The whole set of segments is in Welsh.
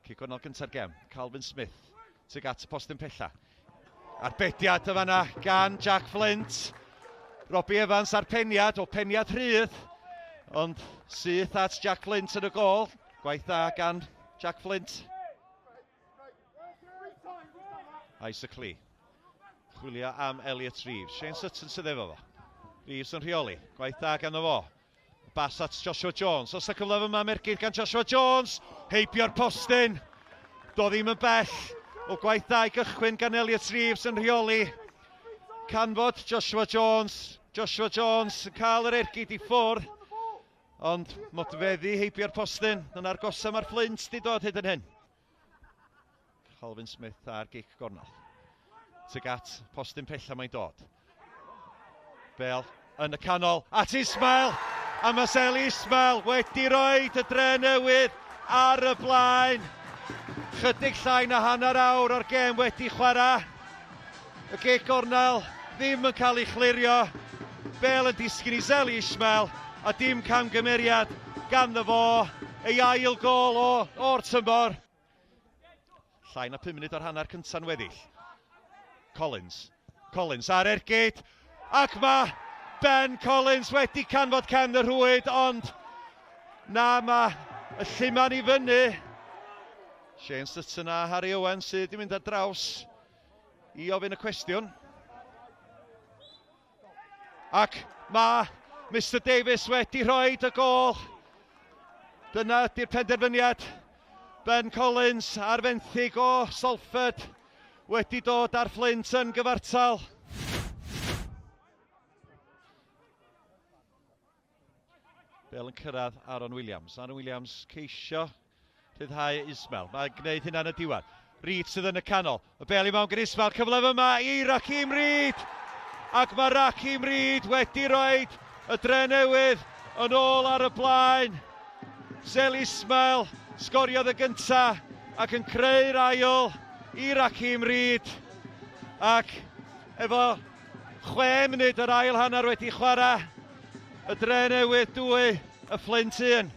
Cigornol gyntaf gem, Calvin Smith, tuag at y postyn pella. Arbediad y fanna gan Jack Flint. Robbie Evans ar peniad, o peniad rhydd. Ond syth at Jack Flint yn y gol. Gwaith dda gan Jack Flint. Isaac Lee. Chwilio am Elliot Reeves. Shane Sutton sydd efo fo. Reeves yn rheoli. Gwaith dda gan fo. Bas at Joshua Jones. Os y cyflef yma mergyd gan Joshua Jones. Heibio'r postyn. Do ddim yn bell. O gwaith dda i gychwyn gan Elliot Reeves yn rheoli. Canfod Joshua Jones. Joshua Jones yn cael yr ergyd i ffwrdd. Ond modfeddi heibio'r postyn. Dyna'r gosam ar Flint di dod hyd yn hyn. Calvin Smith ar gic gornol. Tuag at postyn pella mae'n dod. Bell yn y canol at Ismael. A Maseli Ismael wedi roed y Drenewydd ar y blaen. Chydig llai na hanner awr o'r gêm wedi chwarae. Y gic gornel ddim yn cael ei chlirio. Bell yn disgyn i Zeli Ismael a dim camgymeriad ganddo fo ei ail gol o'r tymor. Llai na 5 munud o'r hanner cynta'n weddill. Collins ar ergyd ac mae Ben Collins wedi canfod cefn y rhwyd, ond na mae y lliman i fyny. Shane Sutton a Harry Owen sydd wedi mynd ar draws i ofyn y cwestiwn. Ac mae Mr Davies wedi rhoi y gol. Dyna ydy'r penderfyniad. Ben Collins ar fenthyg o Salford wedi dod ar Flint yn gyfartal. Bell yn cyrraedd Aaron Williams. Aaron Williams ceisio rhyddhau Ismael. Mae'n gwneud hynna yn y diwedd. Reed sydd yn y canol. Y Bell i mewn gan Ismael. Cyflef yma i Raheem Reed. Ac mae Raheem Reed wedi roed y Drenewydd yn ôl ar y blaen. Zeli Ismael sgoriodd y gynta ac yn creu'r ail i Raheem Reed. Ac efo 6 munud yr ail hanner wedi chwarae. Y Drenewydd 2, y Fflint 1.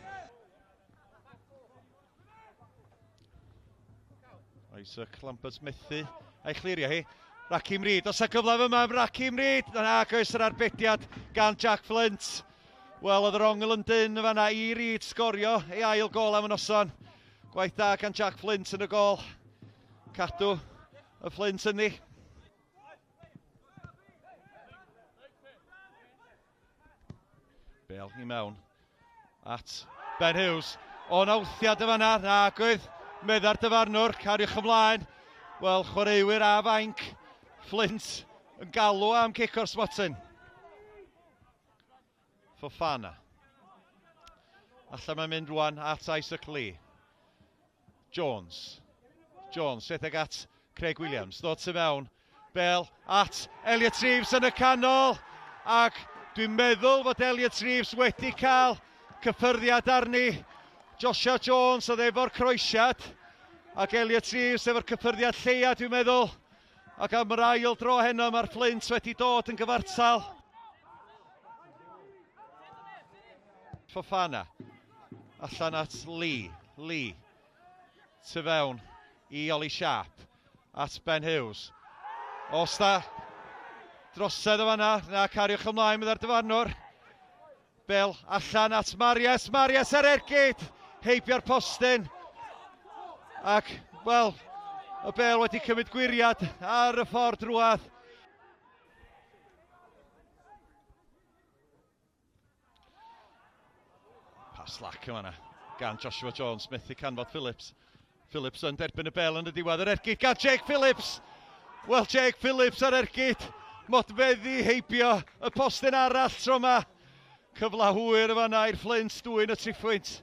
Isaac Lambert's methu a'i chlirio hi. Raheem Reed, os y gyflef yma am Raheem Reed. Ac oes yr arbediad gan Jack Flint. Wel, oedd yr ongl yn dyn y fanna i Reed sgorio ei ail gol am y noson. Gwaith da gan Jack Flint yn y gol. Cadw y Flint yn ni. Bell i mewn at Ben Hughes. O'n awthiad y fanna, nagwydd. Medda'r dyfarnwr, cariwch ymlaen. Wel, chwaraewyr a fainc. Flint yn galw am cic o'r smotin. Fofana. Allan mae'n mynd rwan at Isaac Lee. Jones, rhedeg at Craig Williams. Ddod sy'n mewn. Bell at Elliot Reeves yn y canol. Ac dwi'n meddwl fod Elliot Reeves wedi cael cyffyrddiad arni. Joshua Jones oedd efo'r croesiad. Ac Elliot Reeves efo'r cyffyrddiad lleia, dwi'n meddwl. Ac am yr ail dro heno mae'r Flint wedi dod yn gyfartal. Fofana. Allan at Lee. Tu fewn i Oli Sharp. At Ben Hughes. Os da drosedd o fanna, na cariwch ymlaen mynd ar dyfarnwr. Bell allan at Marius ar ergyd. Heibio'r postyn. Ac, wel, y Bell wedi cymryd gwiriad ar y ffordd drwadd. Pas lac yma na, gan Joshua Jones, methu canfod Phillips. Phillips yn derbyn y Bell yn y diwedd, yr ergyd gan Jake Phillips. Wel, Jake Phillips ar ergyd. Modfeddi heibio y postyn arall tro yma. Cyfla hwyr y fanna i'r Flint, dwyn y triphwynt.